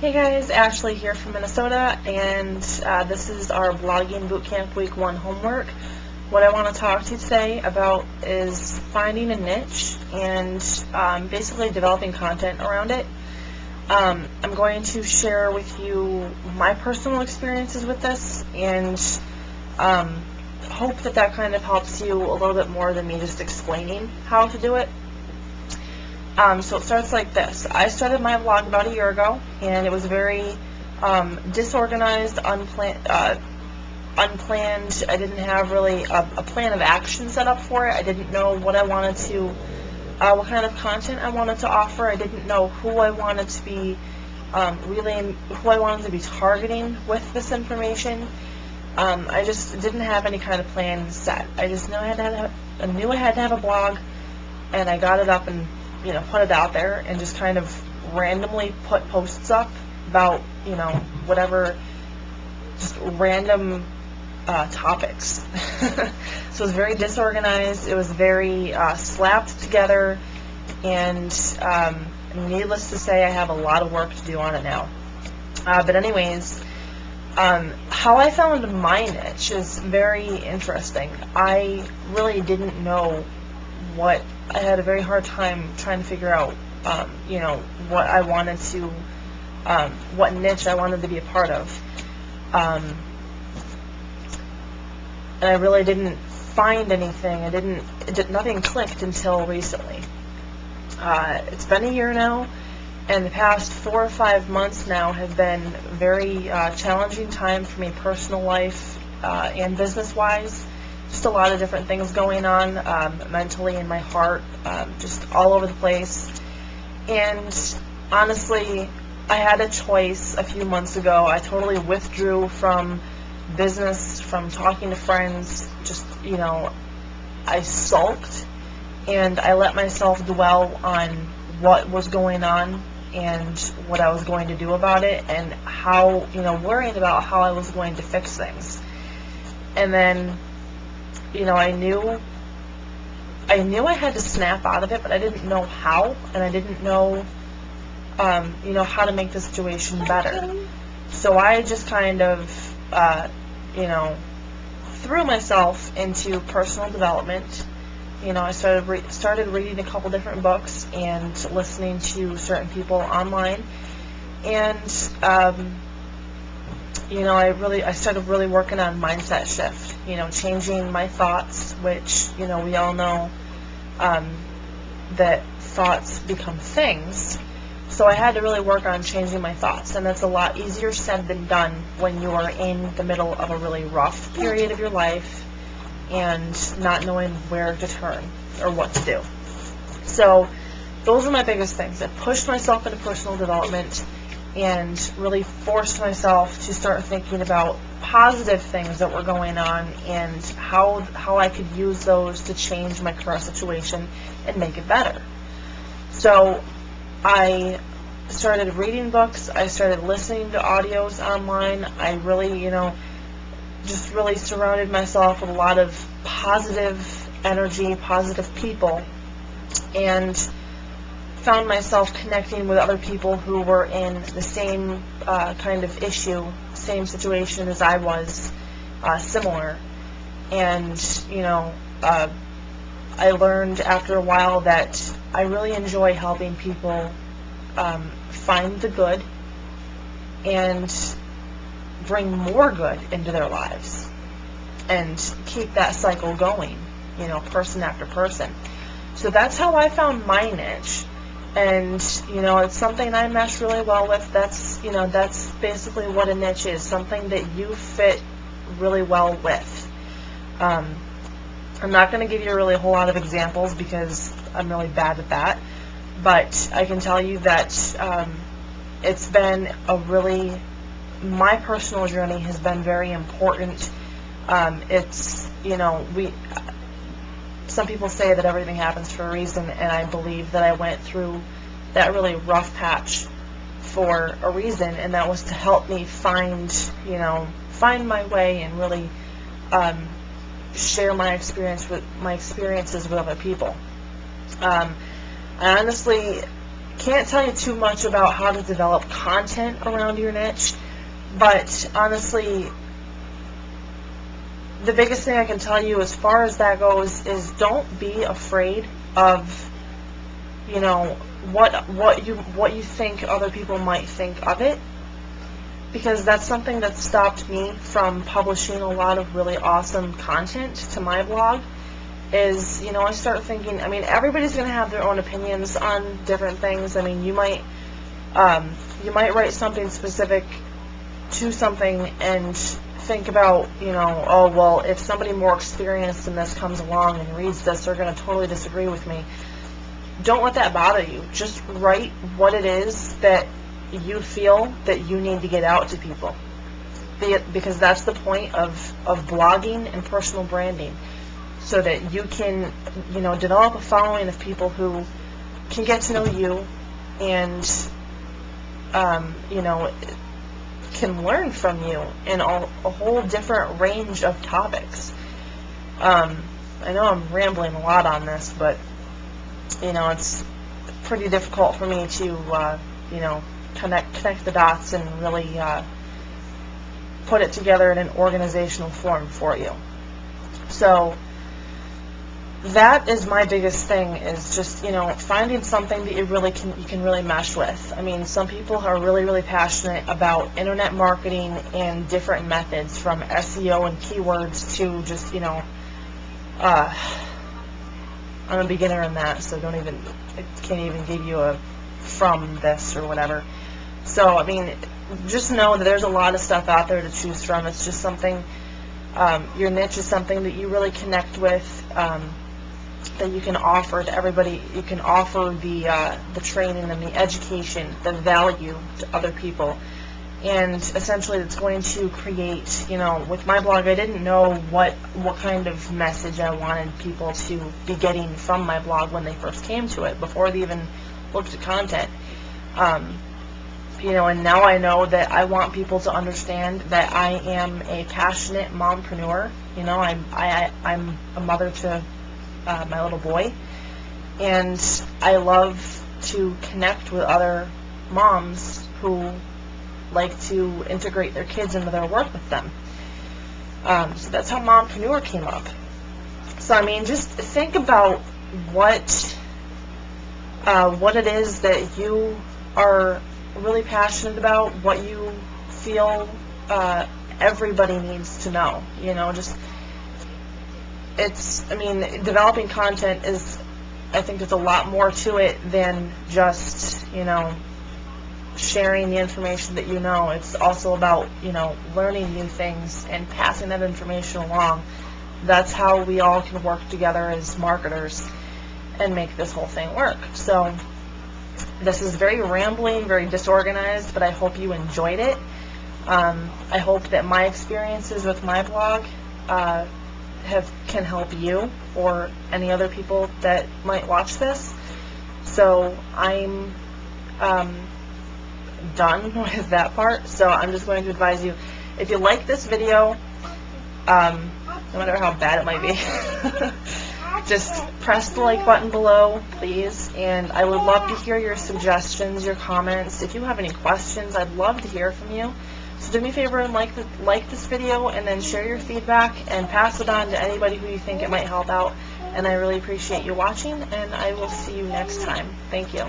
Hey guys, Ashley here from Minnesota, and this is our blogging bootcamp week 1 homework. What I want to talk to you today about is finding a niche and basically developing content around it. I'm going to share with you my personal experiences with this and hope that that kind of helps you a little bit more than me just explaining how to do it. So it starts like this. I started my blog about a year ago, and it was very disorganized, unplanned. I didn't have really a plan of action set up for it. I didn't know what I wanted to, what kind of content I wanted to offer. I didn't know who I wanted to be who I wanted to be targeting with this information. I just didn't have any kind of plan set. I just knew I had to have a blog, and I got it up and put it out there and just kind of randomly put posts up about, whatever, just random topics. So it was very disorganized. It was very slapped together, and needless to say, I have a lot of work to do on it now. But anyways, how I found my niche is very interesting. I really didn't know I had a very hard time trying to figure out, what I wanted to, what niche I wanted to be a part of. And I really didn't find anything. Nothing clicked until recently. It's been a year now, and the past 4 or 5 months now have been very challenging time for me, personal life and business-wise. Just a lot of different things going on mentally in my heart, just all over the place. And honestly, I had a choice a few months ago. I totally withdrew from business, from talking to friends. Just, I sulked, and I let myself dwell on what was going on and what I was going to do about it, and how, worrying about how I was going to fix things. And then I knew I had to snap out of it, but I didn't know how, and I didn't know, how to make the situation better. So I just kind of, threw myself into personal development. I started reading a couple different books and listening to certain people online, and I started really working on mindset shift, changing my thoughts, which, we all know that thoughts become things. So I had to really work on changing my thoughts, and that's a lot easier said than done when you are in the middle of a really rough period of your life and not knowing where to turn or what to do. So those are my biggest things. I pushed myself into personal development and really forced myself to start thinking about positive things that were going on and how I could use those to change my current situation and make it better. So I started reading books. I started listening to audios online. I really, just really surrounded myself with a lot of positive energy, positive people, and found myself connecting with other people who were in the same kind of issue, same situation as I was, similar. And, I learned after a while that I really enjoy helping people find the good and bring more good into their lives and keep that cycle going, person after person. So that's how I found my niche. And, it's something I mesh really well with. That's basically what a niche is, something that you fit really well with. I'm not going to give you really a whole lot of examples because I'm really bad at that, but I can tell you that it's been my personal journey has been very important. Some people say that everything happens for a reason, and I believe that I went through that really rough patch for a reason, and that was to help me find my way and really share my experiences with other people. I honestly can't tell you too much about how to develop content around your niche, but honestly, the biggest thing I can tell you as far as that goes is don't be afraid of, you know, what you think other people might think of it, because that's something that stopped me from publishing a lot of really awesome content to my blog. Is, you know, I start thinking, I mean, everybody's going to have their own opinions on different things. I mean, you might write something specific to something and think about, you know, oh, well, if somebody more experienced in this comes along and reads this, they're going to totally disagree with me. Don't let that bother you. Just write what it is that you feel that you need to get out to people, because that's the point of blogging and personal branding, so that you can, you know, develop a following of people who can get to know you and, you know, can learn from you in a whole different range of topics. I know I'm rambling a lot on this, but, you know, it's pretty difficult for me to, you know, connect the dots and really put it together in an organizational form for you. So that is my biggest thing, is just, you know, finding something that you can really mesh with. I mean, some people are really passionate about internet marketing and different methods, from SEO and keywords to just, you know, I'm a beginner in that, so I can't even give you a from this or whatever. So, I mean, just know that there's a lot of stuff out there to choose from. It's just something, your niche is something that you really connect with, that you can offer to everybody. You can offer the training and the education, the value to other people. And essentially it's going to create, you know, with my blog, I didn't know what kind of message I wanted people to be getting from my blog when they first came to it, before they even looked at content. You know, and now I know that I want people to understand that I am a passionate mompreneur. You know, I'm a mother to my little boy, and I love to connect with other moms who like to integrate their kids into their work with them. So that's how mompreneur came up. So, I mean, just think about what it is that you are really passionate about, what you feel everybody needs to know. You know, just, I mean, developing content is, I think there's a lot more to it than just, you know, sharing the information that you know. It's also about, you know, learning new things and passing that information along. That's how we all can work together as marketers and make this whole thing work. So this is very rambling, very disorganized, but I hope you enjoyed it. I hope that my experiences with my blog can help you or any other people that might watch this. So I'm done with that part. So I'm just going to advise you, if you like this video, no matter how bad it might be, just press the like button below, please, and I would love to hear your suggestions, your comments. If you have any questions, I'd love to hear from you. So do me a favor and like this video, and then share your feedback and pass it on to anybody who you think it might help out. And I really appreciate you watching, and I will see you next time. Thank you.